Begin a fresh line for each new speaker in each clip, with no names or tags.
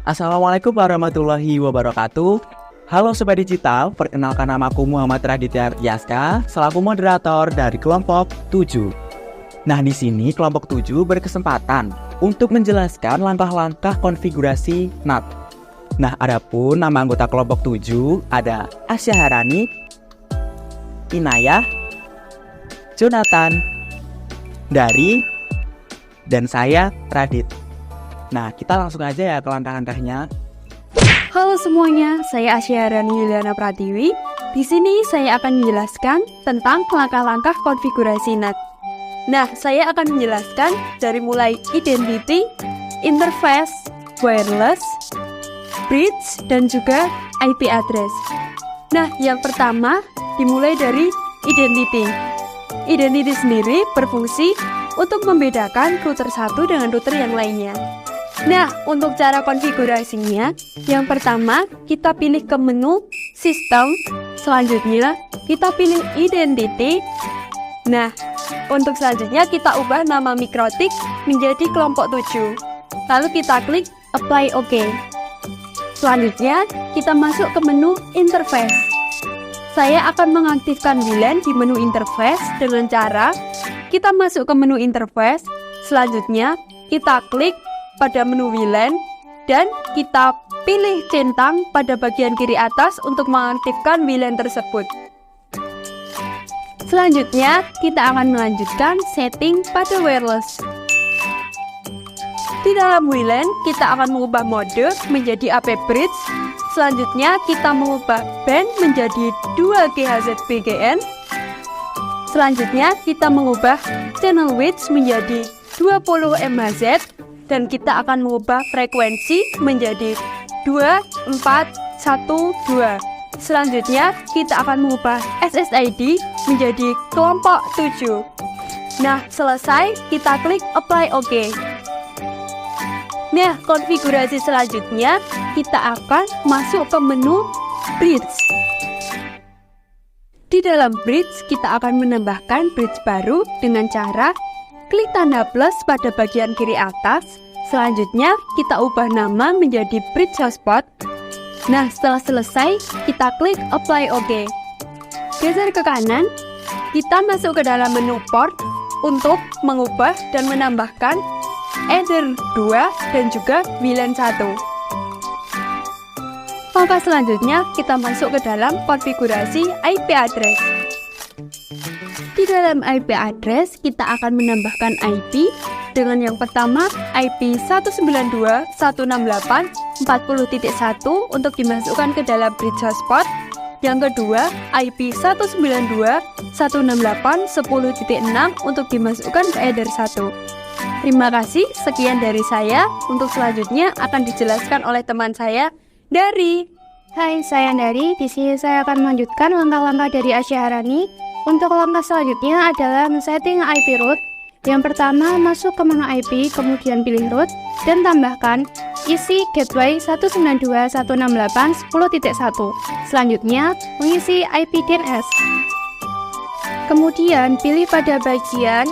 Assalamualaikum warahmatullahi wabarakatuh. Halo Sobat Digital, perkenalkan namaku Muhammad Raditya Ardiaska, selaku moderator dari kelompok 7. Nah, di sini kelompok 7 berkesempatan untuk menjelaskan langkah-langkah konfigurasi NAT. Nah, adapun nama anggota kelompok 7 ada Asya Harani, Inayah, Jonathan, Dari, dan saya Radit. Nah, kita langsung aja ya ke langkah-langkahnya.
Halo semuanya, saya Asya Harani Yuliana Pratiwi. Di sini saya akan menjelaskan tentang langkah-langkah konfigurasi NAT. Nah, saya akan menjelaskan dari mulai identity, interface, wireless, bridge, dan juga IP address. Nah, yang pertama dimulai dari identity. Identity sendiri berfungsi untuk membedakan router satu dengan router yang lainnya. Nah, untuk cara konfigurasinya, yang pertama kita pilih ke menu sistem, selanjutnya kita pilih identity. Nah, untuk selanjutnya kita ubah nama Mikrotik menjadi kelompok 7. Lalu kita klik apply OK. Selanjutnya kita masuk ke menu interface. Saya akan mengaktifkan VLAN di menu interface dengan cara kita masuk ke menu interface, selanjutnya kita klik pada menu VLAN dan kita pilih centang pada bagian kiri atas untuk mengaktifkan VLAN tersebut. Selanjutnya kita akan melanjutkan setting pada wireless. Di dalam VLAN kita akan mengubah mode menjadi AP bridge. Selanjutnya kita mengubah band menjadi 2 GHz BGN. Selanjutnya kita mengubah channel width menjadi 20 MHz. Dan kita akan mengubah frekuensi menjadi 2412. Selanjutnya kita akan mengubah SSID menjadi kelompok 7. Nah, selesai, kita klik apply OK. Nah, konfigurasi selanjutnya kita akan masuk ke menu bridge. Di dalam bridge kita akan menambahkan bridge baru dengan cara klik tanda plus pada bagian kiri atas. Selanjutnya kita ubah nama menjadi bridge hotspot. Nah, setelah selesai kita klik apply OK. Geser ke kanan, kita masuk ke dalam menu port untuk mengubah dan menambahkan Ether 2 dan juga VLAN 1. Langkah selanjutnya kita masuk ke dalam konfigurasi IP address. Di dalam IP address, kita akan menambahkan IP dengan yang pertama IP 192.168.40.1 untuk dimasukkan ke dalam bridge hotspot. Yang kedua, IP 192.168.10.6 untuk dimasukkan ke Ether 1. Terima kasih, sekian dari saya. Untuk selanjutnya akan dijelaskan oleh teman saya, Dari.
Hai, saya Dari. Di sini saya akan melanjutkan langkah-langkah dari Asya Harani. Untuk langkah selanjutnya adalah men-setting IP root. Yang pertama, masuk ke menu IP, kemudian pilih root, dan tambahkan isi gateway 192.168.10.1. Selanjutnya, mengisi IP DNS. Kemudian, pilih pada bagian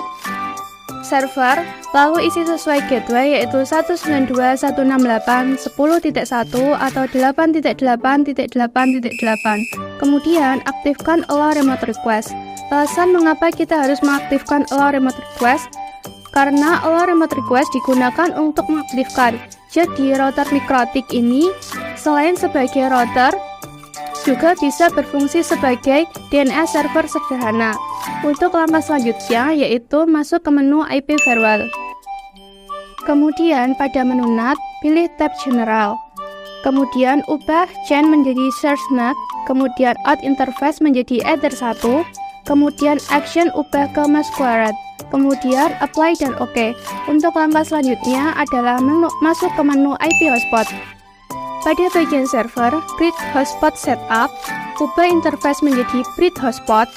server, lalu isi sesuai gateway yaitu 192.168.10.1 atau 8.8.8.8. Kemudian aktifkan allow remote request. Alasan mengapa kita harus mengaktifkan allow remote request? Karena allow remote request digunakan untuk mengaktifkan. Jadi router Mikrotik ini selain sebagai router juga bisa berfungsi sebagai DNS server sederhana. Untuk langkah selanjutnya yaitu masuk ke menu IP firewall. Kemudian pada menu NAT, pilih tab General. Kemudian ubah chain menjadi search NAT, kemudian out interface menjadi Ether 1, kemudian action ubah ke masquerade. kemudian apply dan OK. Untuk langkah selanjutnya adalah masuk ke menu IP hotspot. Pada bagian server, klik hotspot setup, ubah interface menjadi Bridge hotspot,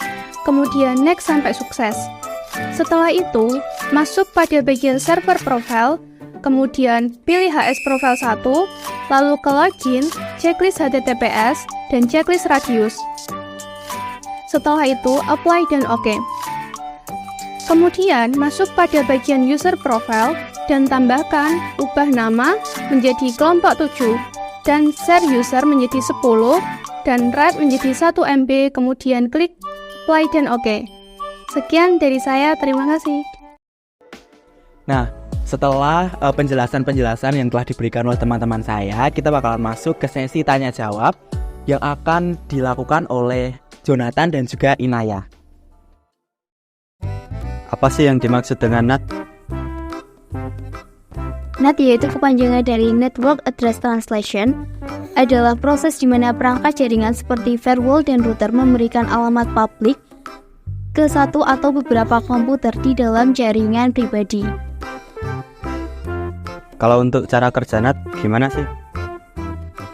kemudian next sampai sukses. Setelah itu, masuk pada bagian server profile, kemudian pilih HS profile 1, lalu ke login, checklist HTTPS, dan checklist radius. Setelah itu, apply dan OK. Kemudian, masuk pada bagian user profile dan tambahkan ubah nama menjadi kelompok 7 dan share user menjadi 10 dan write menjadi 1 MB, kemudian klik apply dan OK. Sekian dari saya, terima kasih.
Nah, setelah penjelasan-penjelasan yang telah diberikan oleh teman-teman saya, kita bakalan masuk ke sesi tanya jawab yang akan dilakukan oleh Jonathan dan juga Inaya. Apa sih yang dimaksud dengan NAT?
NAT yaitu kepanjangan dari Network Address Translation, adalah proses di mana perangkat jaringan seperti firewall dan router memberikan alamat publik ke satu atau beberapa komputer di dalam jaringan pribadi.
Kalau untuk cara kerja NAT gimana sih?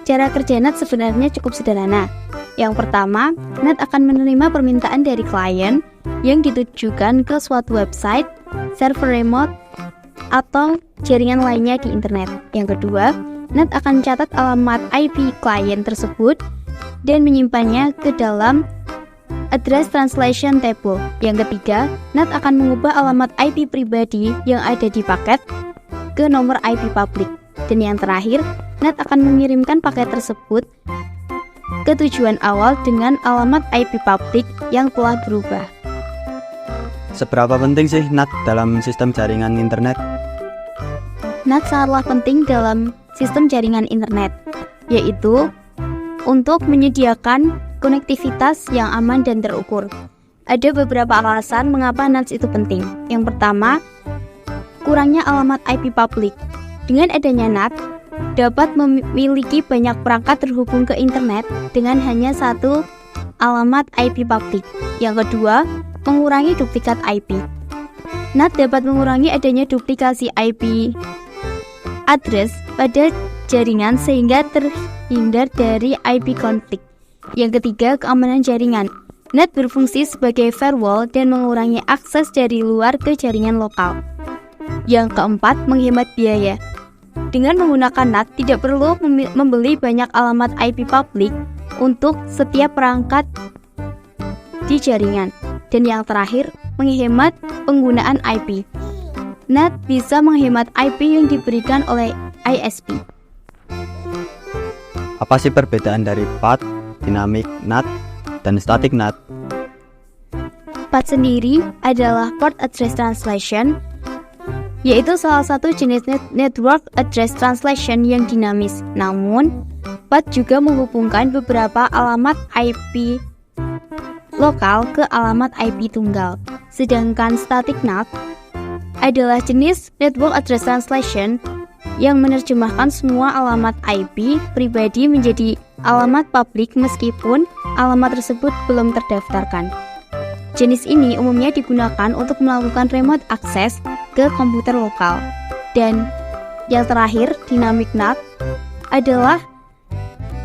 Cara kerja NAT sebenarnya cukup sederhana. Yang pertama, NAT akan menerima permintaan dari klien yang ditujukan ke suatu website, server remote, atau jaringan lainnya di internet. Yang kedua, NAT akan catat alamat IP klien tersebut dan menyimpannya ke dalam address translation table. Yang ketiga, NAT akan mengubah alamat IP pribadi yang ada di paket ke nomor IP publik. Dan yang terakhir, NAT akan mengirimkan paket tersebut ke tujuan awal dengan alamat IP publik yang telah berubah.
Seberapa penting sih NAT dalam sistem jaringan internet?
NAT sangatlah penting dalam sistem jaringan internet, yaitu untuk menyediakan konektivitas yang aman dan terukur. Ada beberapa alasan mengapa NAT itu penting. Yang pertama, kurangnya alamat IP publik. Dengan adanya NAT, dapat memiliki banyak perangkat terhubung ke internet dengan hanya satu alamat IP publik. Yang kedua, mengurangi duplikat IP. NAT dapat mengurangi adanya duplikasi IP address pada jaringan sehingga terhindar dari IP konflik. Yang ketiga, keamanan jaringan. NAT berfungsi sebagai firewall dan mengurangi akses dari luar ke jaringan lokal. Yang keempat, menghemat biaya. Dengan menggunakan NAT, tidak perlu membeli banyak alamat IP publik untuk setiap perangkat di jaringan. Dan yang terakhir, menghemat penggunaan IP. NAT bisa menghemat IP yang diberikan oleh ISP.
Apa sih perbedaan dari PAT, Dynamic NAT, dan Static NAT?
PAT sendiri adalah Port Address Translation, yaitu salah satu jenis Network Address Translation yang dinamis. Namun, PAT juga menghubungkan beberapa alamat IP lokal ke alamat IP tunggal. Sedangkan Static NAT adalah jenis Network Address Translation yang menerjemahkan semua alamat IP pribadi menjadi alamat publik meskipun alamat tersebut belum terdaftarkan. Jenis ini umumnya digunakan untuk melakukan remote access ke komputer lokal. Dan yang terakhir, Dynamic NAT adalah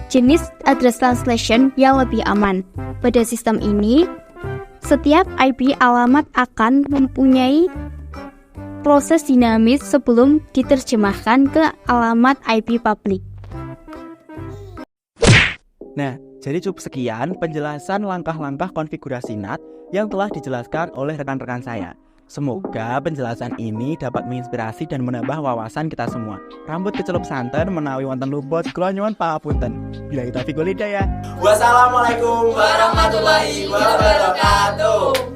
jenis address translation yang lebih aman. Pada sistem ini, setiap IP alamat akan mempunyai proses dinamis sebelum diterjemahkan ke alamat IP publik.
Nah, jadi cukup sekian penjelasan langkah-langkah konfigurasi NAT yang telah dijelaskan oleh rekan-rekan saya. Semoga penjelasan ini dapat menginspirasi dan menambah wawasan kita semua. Rambut kecelup santen menawi wonten luput kula nyuwun pangapunten. Billahi taufiq wal hidayah. Wassalamualaikum warahmatullahi wabarakatuh.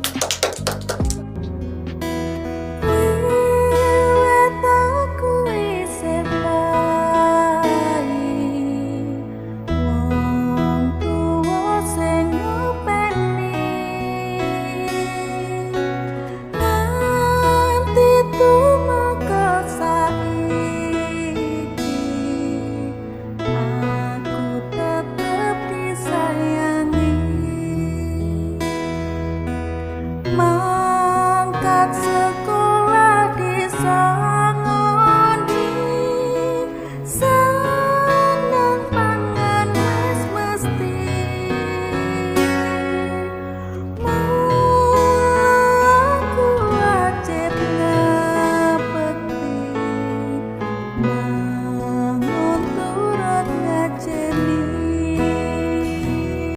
Nah,